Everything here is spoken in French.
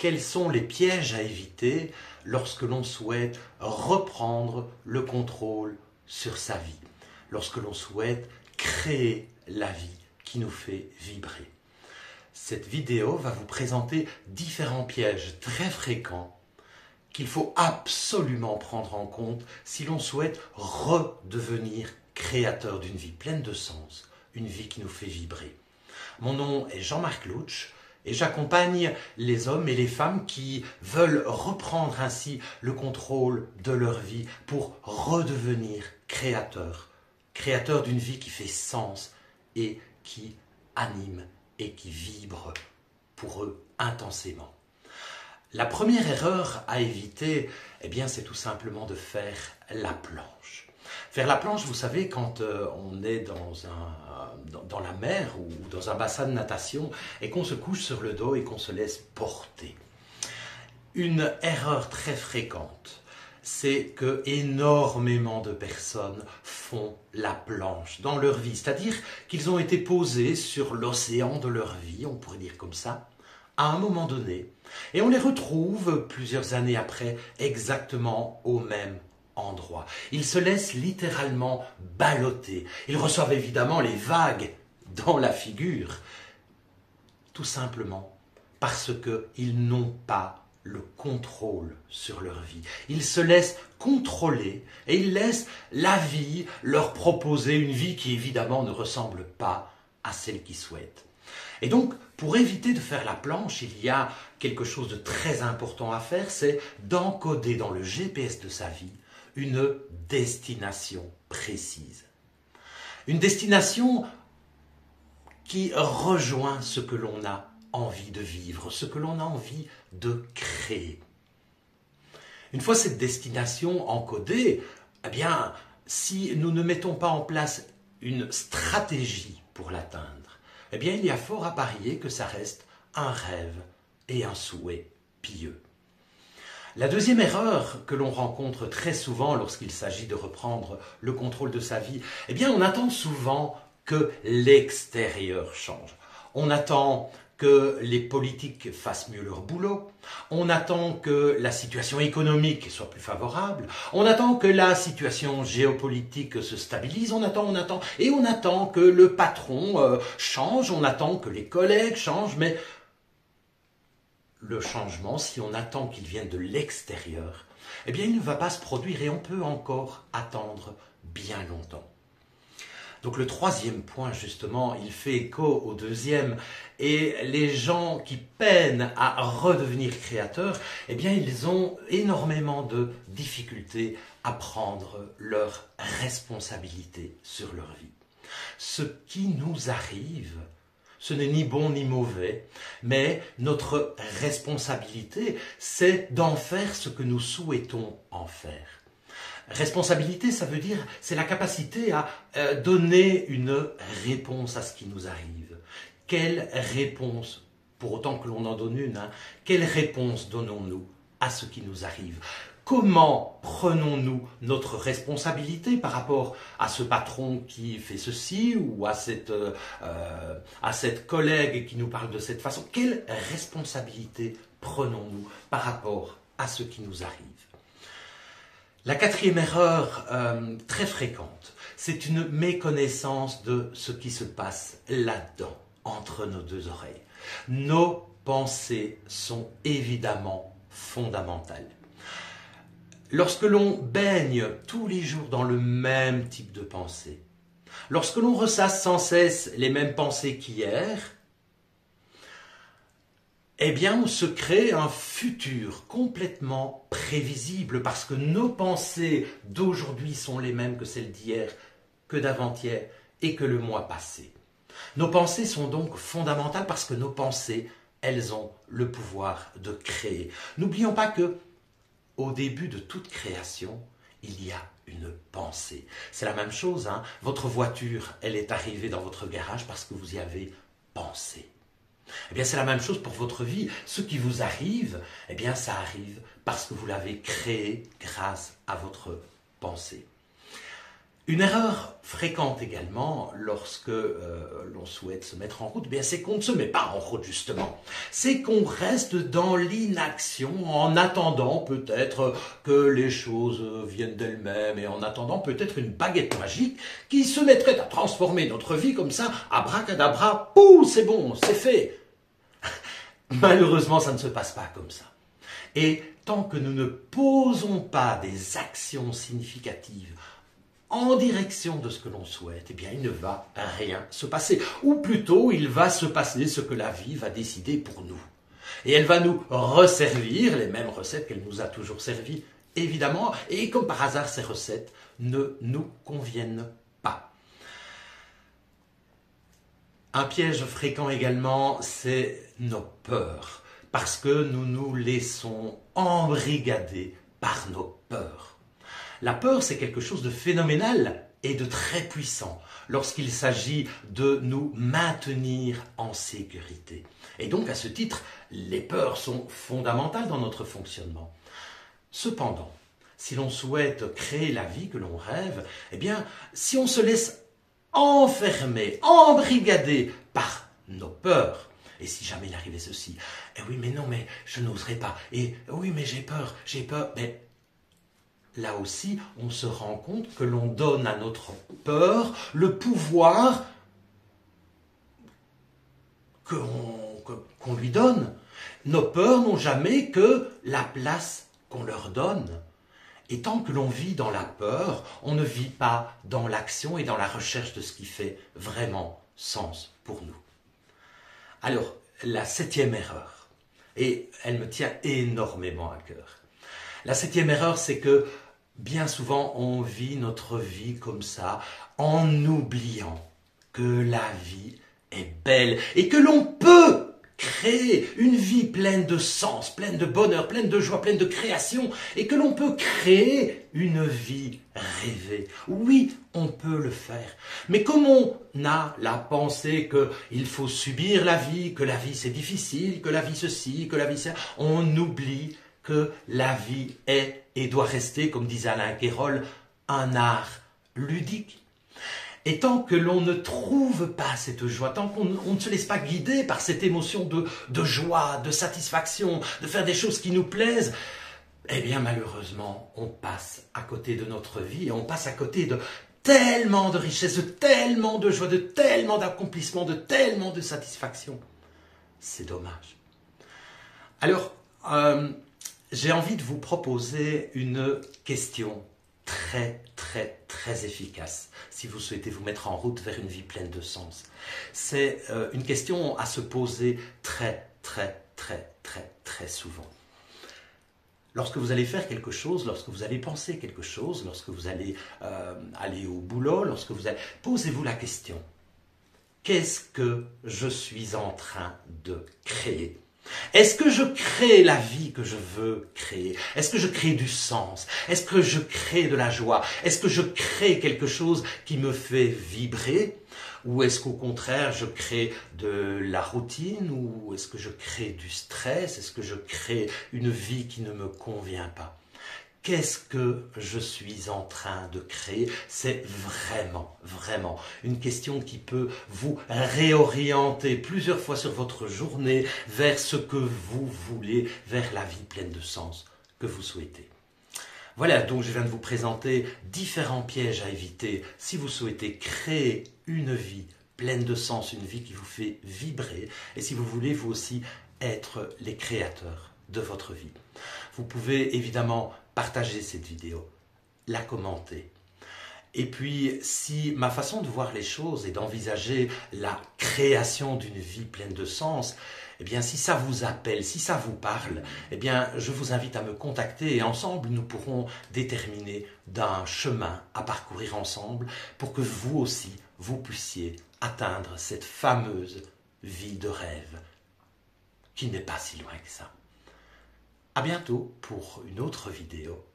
quels sont les pièges à éviter lorsque l'on souhaite reprendre le contrôle sur sa vie, lorsque l'on souhaite créer la vie qui nous fait vibrer. Cette vidéo va vous présenter différents pièges très fréquents qu'il faut absolument prendre en compte si l'on souhaite redevenir créateur d'une vie pleine de sens, une vie qui nous fait vibrer. Mon nom est Jean-Marc Loutsch et j'accompagne les hommes et les femmes qui veulent reprendre ainsi le contrôle de leur vie pour redevenir créateurs d'une vie qui fait sens et qui anime et qui vibre pour eux intensément. La première erreur à éviter, c'est tout simplement de faire la planche. Faire la planche, vous savez, quand on est dans la mer ou dans un bassin de natation et qu'on se couche sur le dos et qu'on se laisse porter. Une erreur très fréquente, c'est que énormément de personnes font la planche dans leur vie. C'est-à-dire qu'ils ont été posés sur l'océan de leur vie, on pourrait dire comme ça, à un moment donné. Et on les retrouve plusieurs années après exactement au même endroit. Ils se laissent littéralement balloter. Ils reçoivent évidemment les vagues dans la figure, tout simplement parce qu'ils n'ont pas le contrôle sur leur vie. Ils se laissent contrôler et ils laissent la vie leur proposer une vie qui évidemment ne ressemble pas à celle qu'ils souhaitent. Et donc, pour éviter de faire la planche, il y a quelque chose de très important à faire, c'est d'encoder dans le GPS de sa vie une destination précise. Une destination qui rejoint ce que l'on a envie de vivre, ce que l'on a envie de créer. Une fois cette destination encodée, si nous ne mettons pas en place une stratégie pour l'atteindre, il y a fort à parier que ça reste un rêve et un souhait pieux. La deuxième erreur que l'on rencontre très souvent lorsqu'il s'agit de reprendre le contrôle de sa vie, on attend souvent que l'extérieur change. On attend que les politiques fassent mieux leur boulot, on attend que la situation économique soit plus favorable, on attend que la situation géopolitique se stabilise, on attend que le patron change, on attend que les collègues changent, mais le changement, si on attend qu'il vienne de l'extérieur, il ne va pas se produire et on peut encore attendre bien longtemps. Donc le troisième point, justement, il fait écho au deuxième. Et les gens qui peinent à redevenir créateurs, ils ont énormément de difficultés à prendre leurs responsabilités sur leur vie. Ce qui nous arrive, ce n'est ni bon ni mauvais, mais notre responsabilité, c'est d'en faire ce que nous souhaitons en faire. Responsabilité, ça veut dire, c'est la capacité à donner une réponse à ce qui nous arrive. Quelle réponse, pour autant que l'on en donne une, quelle réponse donnons-nous à ce qui nous arrive? Comment prenons-nous notre responsabilité par rapport à ce patron qui fait ceci ou à cette collègue qui nous parle de cette façon? Quelle responsabilité prenons-nous par rapport à ce qui nous arrive? La quatrième erreur très fréquente, c'est une méconnaissance de ce qui se passe là-dedans, entre nos deux oreilles. Nos pensées sont évidemment fondamentales. Lorsque l'on baigne tous les jours dans le même type de pensée, lorsque l'on ressasse sans cesse les mêmes pensées qu'hier, on se crée un futur complètement prévisible parce que nos pensées d'aujourd'hui sont les mêmes que celles d'hier, que d'avant-hier et que le mois passé. Nos pensées sont donc fondamentales parce que nos pensées, elles ont le pouvoir de créer. N'oublions pas que, au début de toute création, il y a une pensée. C'est la même chose, votre voiture, elle est arrivée dans votre garage parce que vous y avez pensé. C'est la même chose pour votre vie. Ce qui vous arrive, ça arrive parce que vous l'avez créé grâce à votre pensée. Une erreur fréquente également lorsque l'on souhaite se mettre en route, eh bien c'est qu'on ne se met pas en route justement. C'est qu'on reste dans l'inaction en attendant peut-être que les choses viennent d'elles-mêmes et en attendant peut-être une baguette magique qui se mettrait à transformer notre vie comme ça, abracadabra, pouf, c'est bon, c'est fait. Malheureusement, ça ne se passe pas comme ça. Et tant que nous ne posons pas des actions significatives en direction de ce que l'on souhaite, eh bien, il ne va rien se passer. Ou plutôt, il va se passer ce que la vie va décider pour nous. Et elle va nous resservir les mêmes recettes qu'elle nous a toujours servies, évidemment. Et comme par hasard, ces recettes ne nous conviennent pas. Un piège fréquent également, c'est nos peurs. Parce que nous nous laissons embrigader par nos peurs. La peur, c'est quelque chose de phénoménal et de très puissant lorsqu'il s'agit de nous maintenir en sécurité. Et donc, à ce titre, les peurs sont fondamentales dans notre fonctionnement. Cependant, si l'on souhaite créer la vie que l'on rêve, eh bien, si on se laisse enfermer, embrigader par nos peurs, et si jamais il arrivait ceci, eh oui, mais non, mais je n'oserais pas, et oui, mais j'ai peur, mais là aussi, on se rend compte que l'on donne à notre peur le pouvoir qu'on lui donne. Nos peurs n'ont jamais que la place qu'on leur donne. Et tant que l'on vit dans la peur, on ne vit pas dans l'action et dans la recherche de ce qui fait vraiment sens pour nous. Alors, la 7e erreur, et elle me tient énormément à cœur. La 7e erreur, c'est que bien souvent, on vit notre vie comme ça, en oubliant que la vie est belle et que l'on peut créer une vie pleine de sens, pleine de bonheur, pleine de joie, pleine de création, et que l'on peut créer une vie rêvée. Oui, on peut le faire. Mais comme on a la pensée qu'il faut subir la vie, que la vie c'est difficile, que la vie ceci, que la vie ça, on oublie que la vie est et doit rester, comme disait Alain Quérol, un art ludique. Et tant que l'on ne trouve pas cette joie, tant qu'on ne se laisse pas guider par cette émotion de joie, de satisfaction, de faire des choses qui nous plaisent, eh bien malheureusement, on passe à côté de notre vie et on passe à côté de tellement de richesse, de tellement de joie, de tellement d'accomplissement, de tellement de satisfaction. C'est dommage. Alors, j'ai envie de vous proposer une question très efficace si vous souhaitez vous mettre en route vers une vie pleine de sens. C'est une question à se poser très souvent. Lorsque vous allez faire quelque chose, lorsque vous allez penser quelque chose, lorsque vous allez aller au boulot, lorsque vous allez... Posez-vous la question. Qu'est-ce que je suis en train de créer ? Est-ce que je crée la vie que je veux créer? Est-ce que je crée du sens? Est-ce que je crée de la joie? Est-ce que je crée quelque chose qui me fait vibrer? Ou est-ce qu'au contraire, je crée de la routine? Ou est-ce que je crée du stress? Est-ce que je crée une vie qui ne me convient pas? Qu'est-ce que je suis en train de créer? C'est vraiment une question qui peut vous réorienter plusieurs fois sur votre journée vers ce que vous voulez, vers la vie pleine de sens que vous souhaitez. Voilà, donc je viens de vous présenter différents pièges à éviter si vous souhaitez créer une vie pleine de sens, une vie qui vous fait vibrer, et si vous voulez vous aussi être les créateurs de votre vie. Vous pouvez évidemment partager cette vidéo, la commenter. Et puis, si ma façon de voir les choses et d'envisager la création d'une vie pleine de sens, eh bien, si ça vous appelle, si ça vous parle, eh bien, je vous invite à me contacter et ensemble, nous pourrons déterminer d'un chemin à parcourir ensemble pour que vous aussi, vous puissiez atteindre cette fameuse vie de rêve qui n'est pas si loin que ça. À bientôt pour une autre vidéo.